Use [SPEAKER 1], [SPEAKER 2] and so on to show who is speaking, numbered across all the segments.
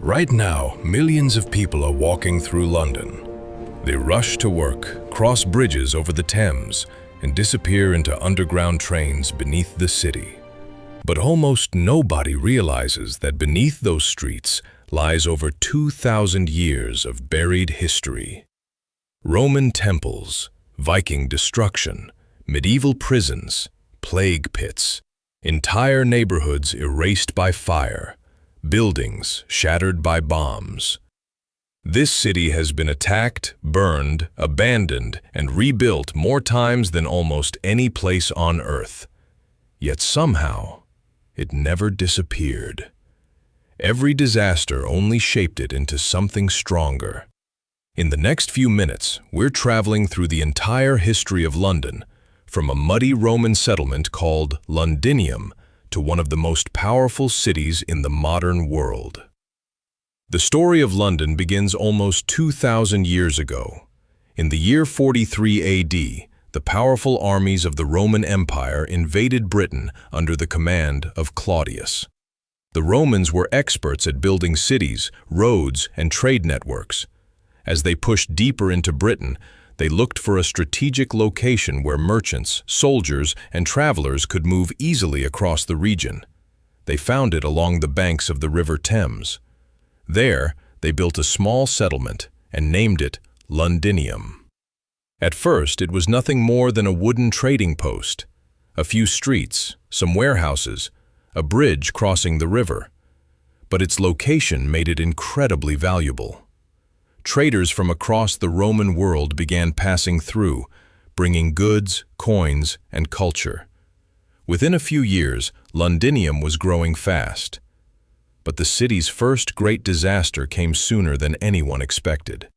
[SPEAKER 1] Right now, millions of people are walking through London. They rush to work, cross bridges over the Thames, and disappear into underground trains beneath the city. But almost nobody realizes that beneath those streets lies over 2,000 years of buried history. Roman temples, Viking destruction, medieval prisons, plague pits, entire neighborhoods erased by fire, buildings shattered by bombs. This city has been attacked, burned, abandoned, and rebuilt more times than almost any place on Earth. Yet somehow, it never disappeared. Every disaster only shaped it into something stronger. In the next few minutes, we're traveling through the entire history of London, from a muddy Roman settlement called Londinium to one of the most powerful cities in the modern world. The story of London begins almost 2,000 years ago. In the year 43 AD, the powerful armies of the Roman Empire invaded Britain under the command of Claudius. The Romans were experts at building cities, roads, and trade networks. As they pushed deeper into Britain, they looked for a strategic location where merchants, soldiers, and travelers could move easily across the region. They found it along the banks of the River Thames. There, they built a small settlement and named it Londinium. At first, it was nothing more than a wooden trading post, a few streets, some warehouses, a bridge crossing the river. But its location made it incredibly valuable. Traders from across the Roman world began passing through, bringing goods, coins, and culture. Within a few years, Londinium was growing fast. But the city's first great disaster came sooner than anyone expected.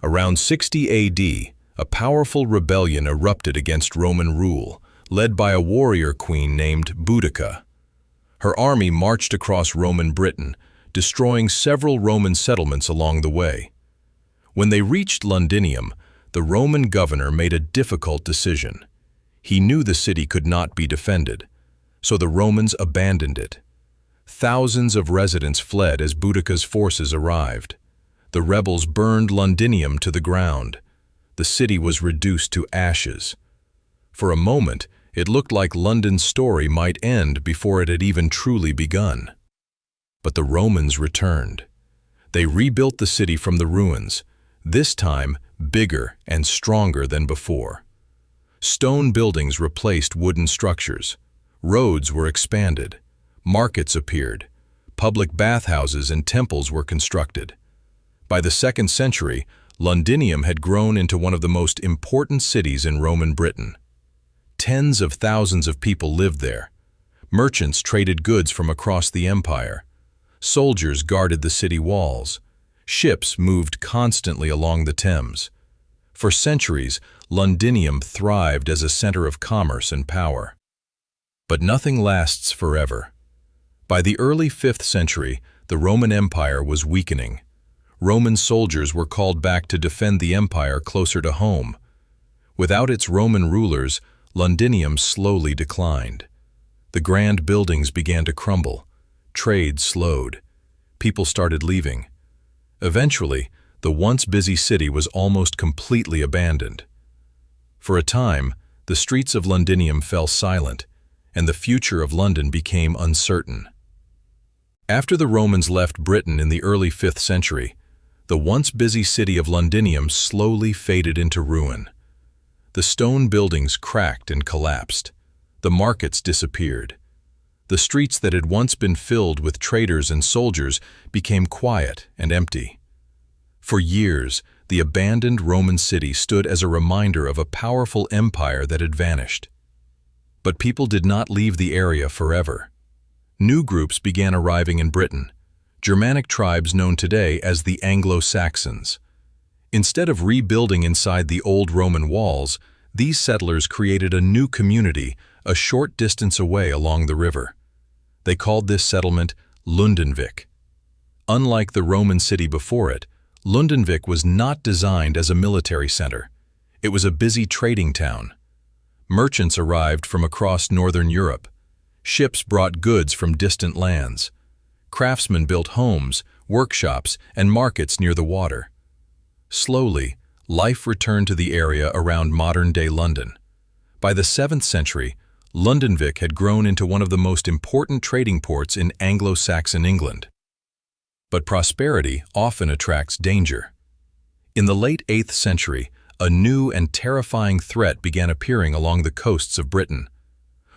[SPEAKER 1] Around 60 AD, a powerful rebellion erupted against Roman rule, led by a warrior queen named Boudica. Her army marched across Roman Britain, destroying several Roman settlements along the way. When they reached Londinium, the Roman governor made a difficult decision. He knew the city could not be defended, so the Romans abandoned it. Thousands of residents fled as Boudica's forces arrived. The rebels burned Londinium to the ground. The city was reduced to ashes. For a moment, it looked like London's story might end before it had even truly begun. But the Romans returned. They rebuilt the city from the ruins, this time bigger and stronger than before. Stone buildings replaced wooden structures. Roads were expanded. Markets appeared. Public bathhouses and temples were constructed. By the 2nd century, Londinium had grown into one of the most important cities in Roman Britain. Tens of thousands of people lived there. Merchants traded goods from across the empire. Soldiers guarded the city walls. Ships moved constantly along the Thames. For centuries, Londinium thrived as a center of commerce and power. But nothing lasts forever. By the early 5th century, the Roman Empire was weakening. Roman soldiers were called back to defend the empire closer to home. Without its Roman rulers, Londinium slowly declined. The grand buildings began to crumble. Trade slowed. People started leaving. Eventually, the once busy city was almost completely abandoned. For a time, the streets of Londinium fell silent, and the future of London became uncertain. After the Romans left Britain in the early 5th century, the once busy city of Londinium slowly faded into ruin. The stone buildings cracked and collapsed. The markets disappeared. The streets that had once been filled with traders and soldiers became quiet and empty. For years, the abandoned Roman city stood as a reminder of a powerful empire that had vanished. But people did not leave the area forever. New groups began arriving in Britain, Germanic tribes known today as the Anglo-Saxons. Instead of rebuilding inside the old Roman walls, these settlers created a new community a short distance away along the river. They called this settlement Londonvik. Unlike the Roman city before it, Londonvik was not designed as a military center. It was a busy trading town. Merchants arrived from across northern Europe. Ships brought goods from distant lands. Craftsmen built homes
[SPEAKER 2] workshops, and markets near the water. Slowly, life returned to the area around modern-day London. By the 7th century, Londonvik had grown into one of the most important trading ports in Anglo-Saxon England. But prosperity often attracts danger. In the late 8th century, a new and terrifying threat began appearing along the coasts of Britain.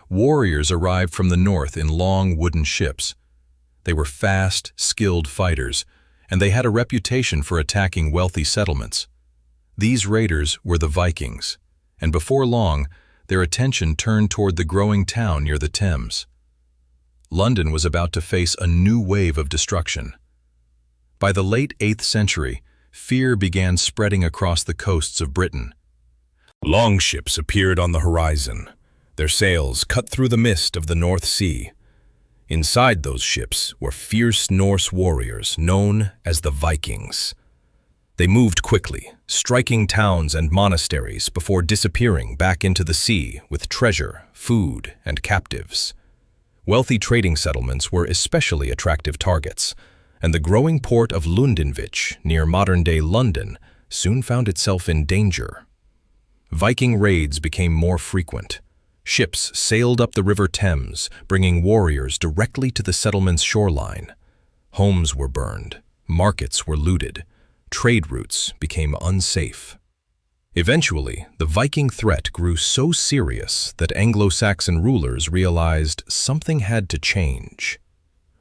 [SPEAKER 2] Warriors arrived from the north in long wooden ships. They were fast, skilled fighters, and they had a reputation for attacking wealthy settlements. These raiders were the Vikings, and before long, their attention turned toward the growing town near the Thames. London was about to face a new wave of destruction. By the late 8th century, fear began spreading across the coasts of Britain.
[SPEAKER 1] Longships appeared on the horizon, their sails cut through the mist of the North Sea. Inside those ships were fierce Norse warriors known as the Vikings. They moved quickly, striking towns and monasteries before disappearing back into the sea with treasure, food, and captives. Wealthy trading settlements were especially attractive targets, and the growing port of Lundinvik, near modern-day London, soon found itself in danger. Viking raids became more frequent. Ships sailed up the River Thames, bringing warriors directly to the settlement's shoreline. Homes were burned, markets were looted, trade routes became unsafe. Eventually, the Viking threat grew so serious that Anglo-Saxon rulers realized something had to change.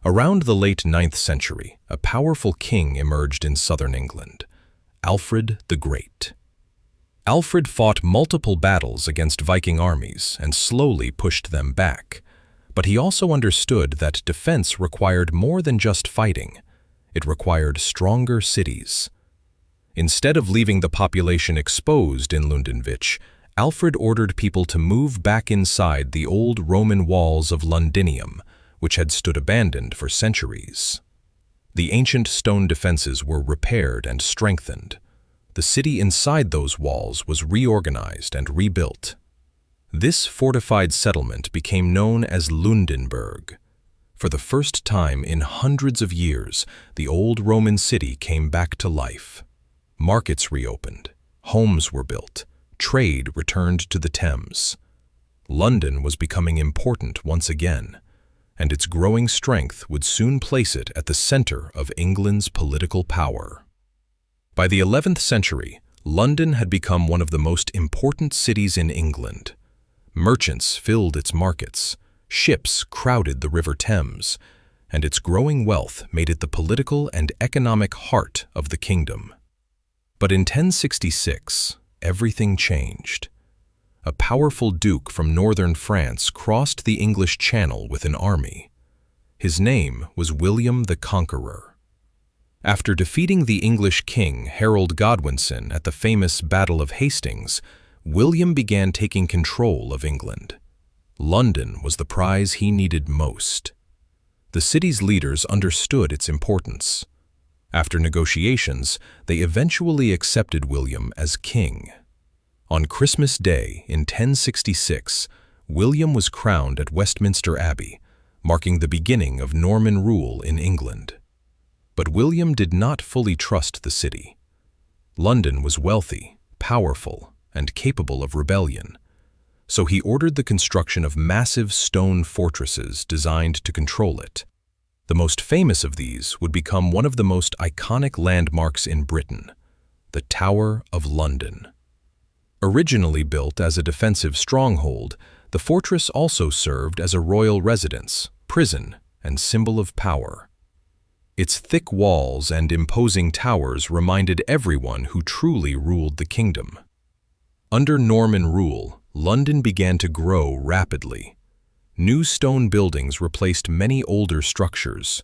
[SPEAKER 1] Around the late 9th century, a powerful king emerged in southern England, Alfred the Great. Alfred fought multiple battles against Viking armies and slowly pushed them back. But he also understood that defense required more than just fighting. It required stronger cities. Instead of leaving the population exposed in Lundinvik, Alfred ordered people to move back inside the old Roman walls of Londinium, which had stood abandoned for centuries. The ancient stone defenses were repaired and strengthened. The city inside those walls was reorganized and rebuilt. This fortified settlement became known as Lundenburg. For the first time in hundreds of years, the old Roman city came back to life. Markets reopened, homes were built, trade returned to the Thames. London was becoming important once again, and its growing strength would soon place it at the center of England's political power. By the 11th century, London had become one of the most important cities in England. Merchants filled its markets, ships crowded the River Thames, and its growing wealth made it the political and economic heart of the kingdom. But in 1066, everything changed. A powerful duke from northern France crossed the English Channel with an army. His name was William the Conqueror. After defeating the English king Harold Godwinson at the famous Battle of Hastings, William began taking control of England. London was the prize he needed most. The city's leaders understood its importance. After negotiations, they eventually accepted William as king. On Christmas Day in 1066, William was crowned at Westminster Abbey, marking the beginning of Norman rule in England. But William did not fully trust the city. London was wealthy, powerful, and capable of rebellion, so he ordered the construction of massive stone fortresses designed to control it. The most famous of these would become one of the most iconic landmarks in Britain, the Tower of London. Originally built as a defensive stronghold, the fortress also served as a royal residence, prison, and symbol of power. Its thick walls and imposing towers reminded everyone who truly ruled the kingdom. Under Norman rule, London began to grow rapidly. New stone buildings replaced many older structures.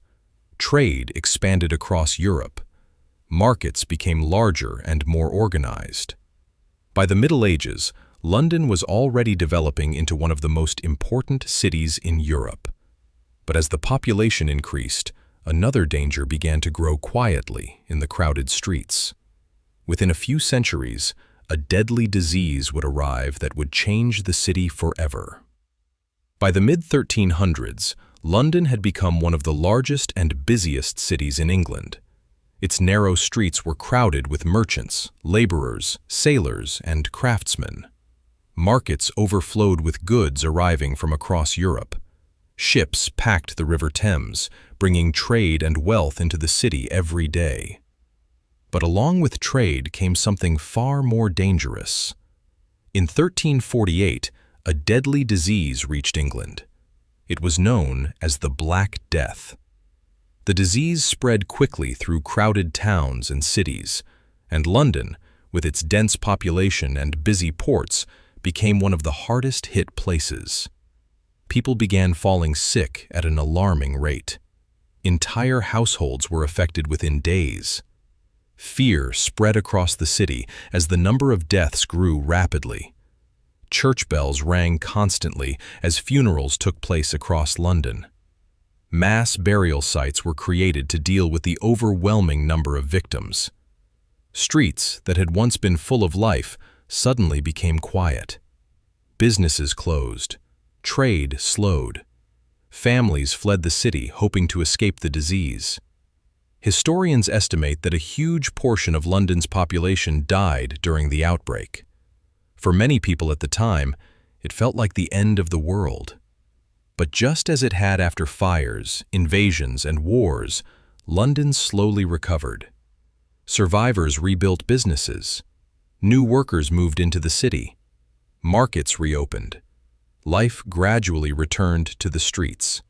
[SPEAKER 1] Trade expanded across Europe. Markets became larger and more organized. By the Middle Ages, London was already developing into one of the most important cities in Europe. But as the population increased, another danger began to grow quietly in the crowded streets. Within a few centuries, a deadly disease would arrive that would change the city forever.
[SPEAKER 2] By the mid-1300s, London had become one of the largest and busiest cities in England. Its narrow streets were crowded with merchants, laborers, sailors, and craftsmen. Markets overflowed with goods arriving from across Europe. Ships packed the River Thames, bringing trade and wealth into the city every day. But along with trade came something far more dangerous. In 1348, a deadly disease reached England. It was known as the Black Death. The disease spread quickly through crowded towns and cities, and London, with its dense population and busy ports, became one of the hardest-hit places. People began falling sick at an alarming rate. Entire households were affected within days. Fear spread across the city as the number of deaths grew rapidly. Church bells rang constantly as funerals took place across London. Mass burial sites were created to deal with the overwhelming number of victims. Streets that had once been full of life suddenly became quiet. Businesses closed. Trade slowed. Families fled the city hoping to escape the disease. Historians estimate that a huge portion of London's population died during the outbreak. For many people at the time, it felt like the end of the world. But just as it had after fires, invasions, and wars, London slowly recovered. Survivors rebuilt businesses. New workers moved into the city. Markets reopened. Life gradually returned to the streets.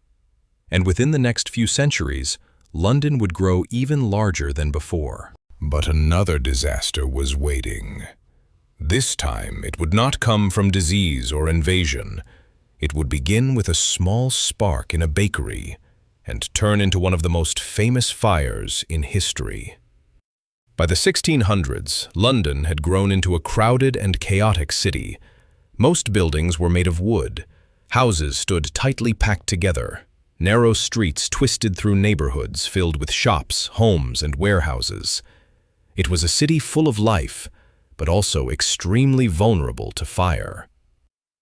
[SPEAKER 2] And within the next few centuries, London would grow even larger than before.
[SPEAKER 1] But another disaster was waiting. This time, it would not come from disease or invasion. It would begin with a small spark in a bakery and turn into one of the most famous fires in history. By the 1600s, London had grown into a crowded and chaotic city. Most buildings were made of wood. Houses stood tightly packed together. Narrow streets twisted through neighborhoods filled with shops, homes, and warehouses. It was a city full of life, but also extremely vulnerable to fire.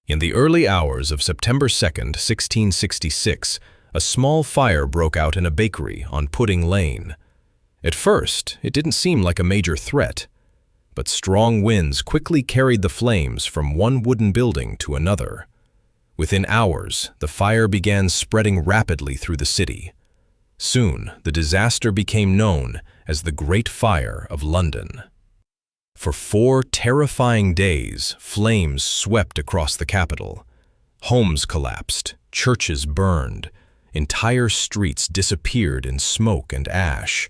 [SPEAKER 1] In the early hours of September 2nd, 1666, a small fire broke out in a bakery on Pudding Lane. At first, it didn't seem like a major threat, but strong winds quickly carried the flames from one wooden building to another. Within hours, the fire began spreading rapidly through the city. Soon, the disaster became known as the Great Fire of London. For 4 terrifying days, flames swept across the capital. Homes collapsed, churches burned, entire streets disappeared in smoke and ash.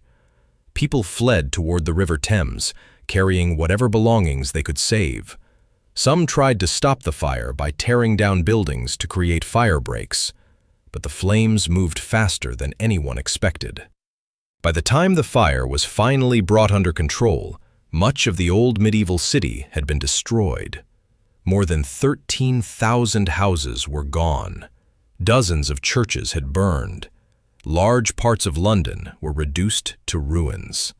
[SPEAKER 1] People fled toward the River Thames, carrying whatever belongings they could save. Some tried to stop the fire by tearing down buildings to create fire breaks, but the flames moved faster than anyone expected. By the time the fire was finally brought under control, much of the old medieval city had been destroyed. More than 13,000 houses were gone. Dozens of churches had burned. Large parts of London were reduced to ruins.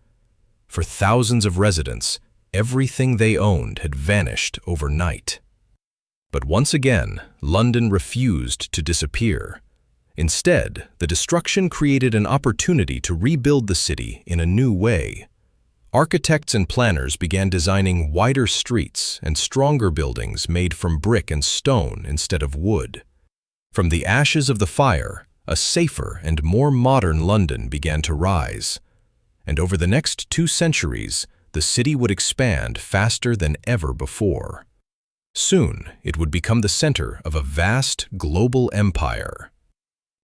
[SPEAKER 1] For thousands of residents, everything they owned had vanished overnight. But once again, London refused to disappear. Instead, the destruction created an opportunity to rebuild the city in a new way. Architects and planners began designing wider streets and stronger buildings made from brick and stone instead of wood. From the ashes of the fire, a safer and more modern London began to rise. And over the next 2 centuries, the city would expand faster than ever before. Soon, it would become the center of a vast global empire.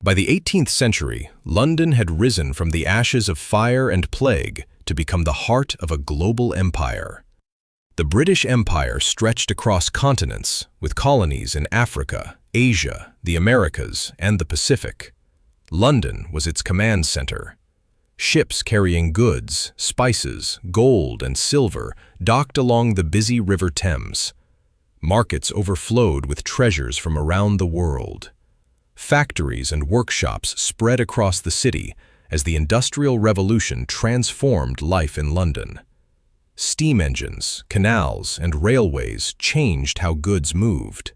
[SPEAKER 1] By the 18th century, London had risen from the ashes of fire and plague to become the heart of a global empire. The British Empire stretched across continents, with colonies in Africa, Asia, the Americas, and the Pacific. London was its command center. Ships carrying goods, spices, gold, and silver docked along the busy River Thames. Markets overflowed with treasures from around the world. Factories and workshops spread across the city as the Industrial Revolution transformed life in London. Steam engines, canals, and railways changed how goods moved.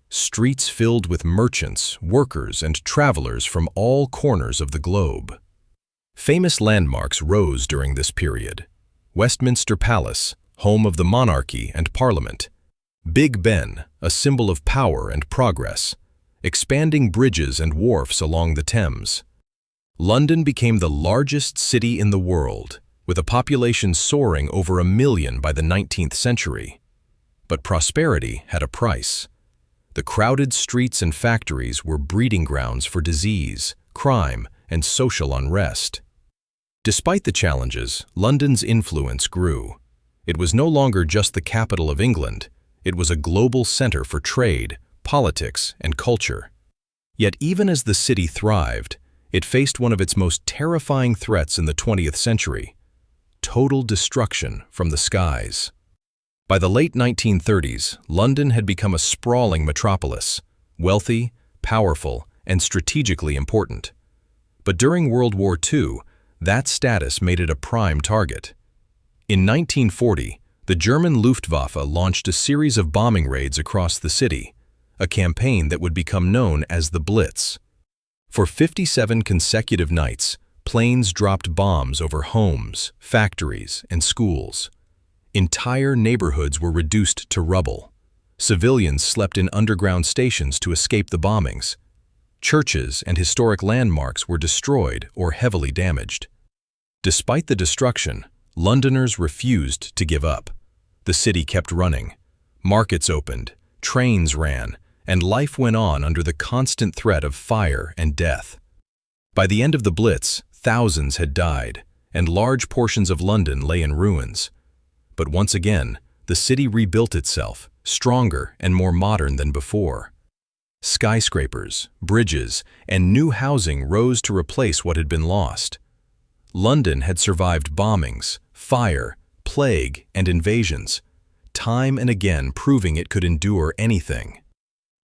[SPEAKER 2] streets filled with merchants, workers, and travelers from all corners of the globe. Famous landmarks rose during this period. Westminster Palace, home of the monarchy and parliament. Big Ben, a symbol of power and progress. Expanding bridges and wharfs along the Thames. London became the largest city in the world, with a population soaring over 1 million by the 19th century. But prosperity had a price. The crowded streets and factories were breeding grounds for disease, crime, and social unrest. Despite the challenges, London's influence grew. It was no longer just the capital of England, it was a global center for trade, politics, and culture. Yet even as the city thrived, it faced one of its most terrifying threats in the 20th century: total destruction from the skies. By the late 1930s, London had become a sprawling metropolis, wealthy, powerful, and strategically important. But during World War II, that status made it a prime target. In 1940, the German Luftwaffe launched a series of bombing raids across the city, a campaign that would become known as the Blitz. For 57 consecutive nights, planes dropped bombs over homes, factories, and schools. Entire neighborhoods were reduced to rubble. Civilians slept in underground stations to escape the bombings. Churches and historic landmarks were destroyed or heavily damaged. Despite the destruction, Londoners refused to give up. The city kept running. Markets opened, trains ran, and life went on under the constant threat of fire and death. By the end of the Blitz, thousands had died, and large portions of London lay in ruins. But once again, the city rebuilt itself, stronger and more modern than before. Skyscrapers, bridges, and new housing rose to replace what had been lost. London had survived bombings, fire, plague, and invasions, time and again proving it could endure anything.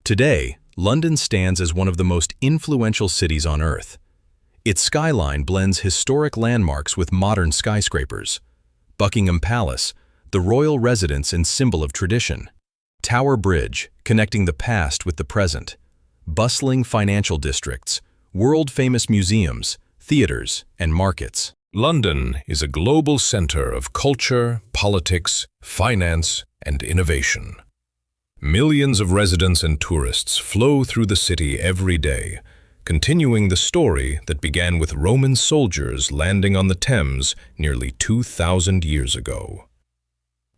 [SPEAKER 2] Today, London stands as one of the most influential cities on Earth. Its skyline blends historic landmarks with modern skyscrapers. Buckingham Palace, the royal residence and symbol of tradition. Tower Bridge, connecting the past with the present. Bustling financial districts, world-famous museums, theaters, and markets.
[SPEAKER 1] London is a global center of culture, politics, finance, and innovation. Millions of residents and tourists flow through the city every day, continuing the story that began with Roman soldiers landing on the Thames nearly 2,000 years ago.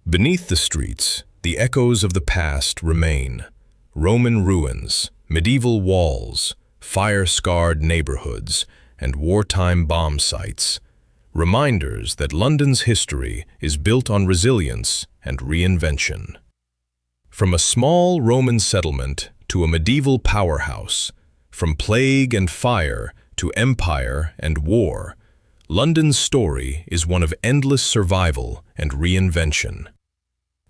[SPEAKER 1] Beneath the streets, the echoes of the past remain: Roman ruins, medieval walls, fire-scarred neighborhoods, and wartime bomb sites, reminders that London's history is built on resilience and reinvention. From a small Roman settlement to a medieval powerhouse, from plague and fire to empire and war, London's story is one of endless survival and reinvention.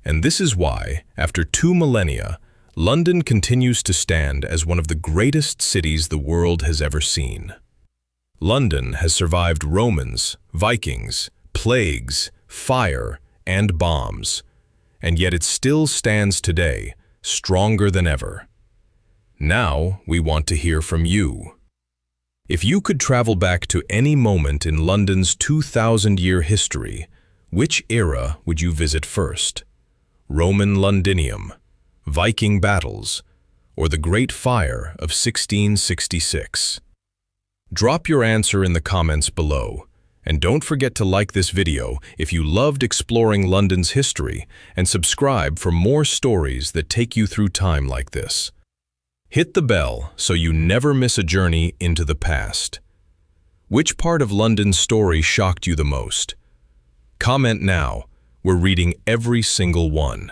[SPEAKER 1] And this is why, after 2 millennia, London continues to stand as one of the greatest cities the world has ever seen. London has survived Romans, Vikings, plagues, fire, and bombs, and yet it still stands today, stronger than ever. Now we want to hear from you. If you could travel back to any moment in London's 2,000-year history, which era would you visit first? Roman Londinium, Viking battles, or the Great Fire of 1666? Drop your answer in the comments below, and don't forget to like this video if you loved exploring London's history, and subscribe for more stories that take you through time like this. Hit the bell so you never miss a journey into the past. Which part of London's story shocked you the most? Comment now. We're reading every single one.